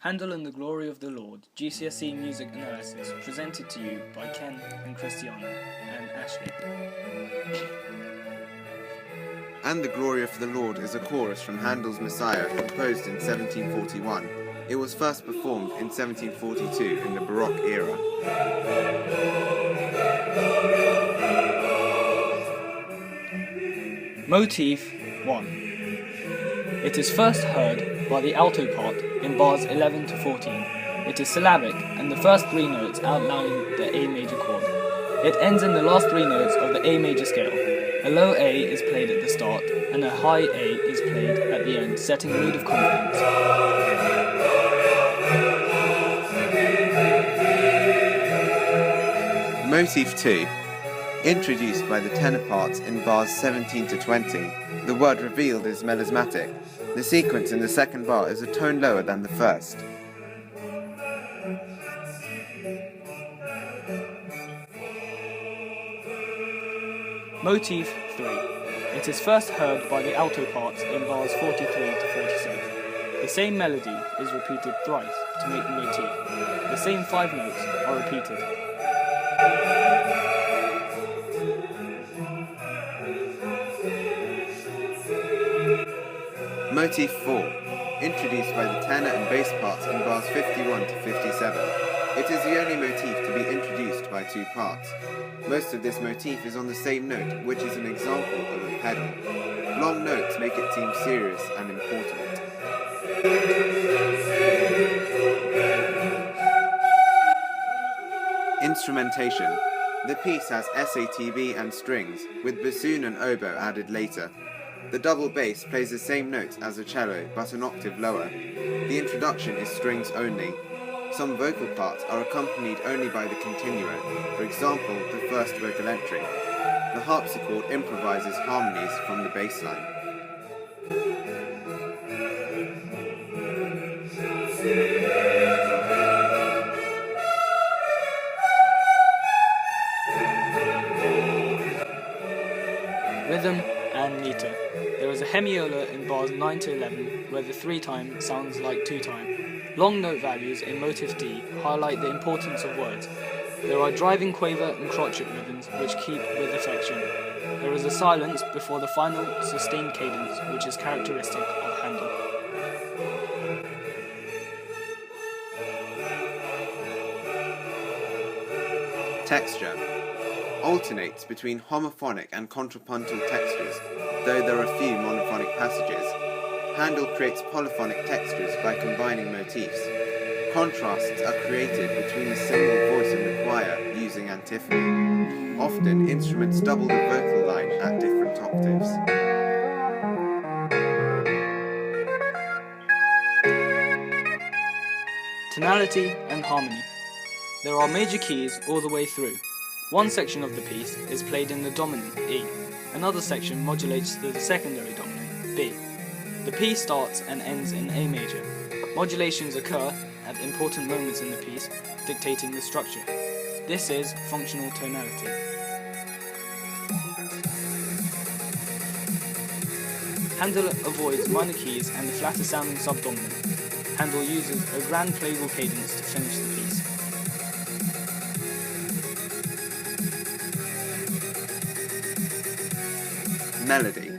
Handel and the Glory of the Lord, GCSE Music Analysis, presented to you by Ken and Cristiano and Ashley. And the Glory of the Lord is a chorus from Handel's Messiah, composed in 1741. It was first performed in 1742 in the Baroque era. Motif 1. It is first heard by the alto part in bars 11 to 14. It is syllabic, and the first three notes outline the A major chord. It ends in the last three notes of the A major scale. A low A is played at the start, and a high A is played at the end, setting a mood of confidence. Motif 2. Introduced by the tenor parts in bars 17 to 20, the word revealed is melismatic. The sequence in the second bar is a tone lower than the first. Motif 3. It is first heard by the alto parts in bars 43 to 47. The same melody is repeated thrice to make the motif. The same 5 notes are repeated. Motif 4. Introduced by the tenor and bass parts in bars 51 to 57. It is the only motif to be introduced by two parts. Most of this motif is on the same note, which is an example of a pedal. Long notes make it seem serious and important. Instrumentation. The piece has SATB and strings, with bassoon and oboe added later. The double bass plays the same notes as a cello, but an octave lower. The introduction is strings only. Some vocal parts are accompanied only by the continuo, for example, the first vocal entry. The harpsichord improvises harmonies from the bass line. Rhythm and meter. There is a hemiola in bars 9 to 11 where the 3 time sounds like 2 time. Long note values in motif D highlight the importance of words. There are driving quaver and crotchet rhythms which keep with affection. There is a silence before the final sustained cadence which is characteristic of Handel. Texture. Alternates between homophonic and contrapuntal textures, though there are few monophonic passages. Handel creates polyphonic textures by combining motifs. Contrasts are created between the single voice and the choir using antiphony. Often, instruments double the vocal line at different octaves. Tonality and harmony. There are major keys all the way through. One section of the piece is played in the dominant E. Another section modulates the secondary dominant B. The piece starts and ends in A major. Modulations occur at important moments in the piece, dictating the structure. This is functional tonality. Handel avoids minor keys and the flatter sounding subdominant. Handel uses a grand playable cadence to finish the piece. Melody.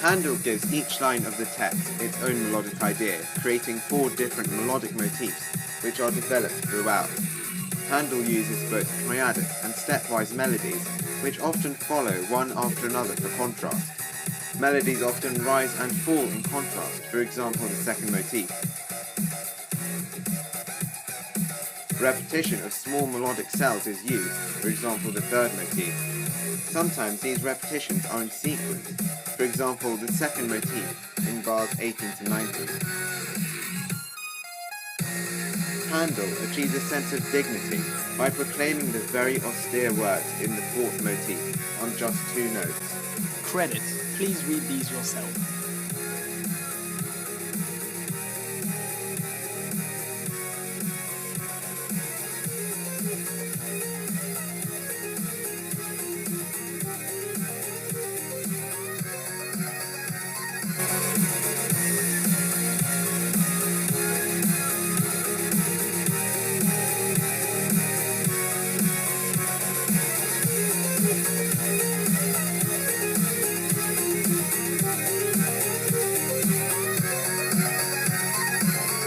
Handel gives each line of the text its own melodic idea, creating 4 different melodic motifs, which are developed throughout. Handel uses both triadic and stepwise melodies, which often follow one after another for contrast. Melodies often rise and fall in contrast, for example the second motif. Repetition of small melodic cells is used, for example the third motif. Sometimes these repetitions are in sequence, for example the second motif in bars 18 to 19. Handel achieves a sense of dignity by proclaiming the very austere words in the fourth motif on just 2 notes. Credits. Please read these yourself.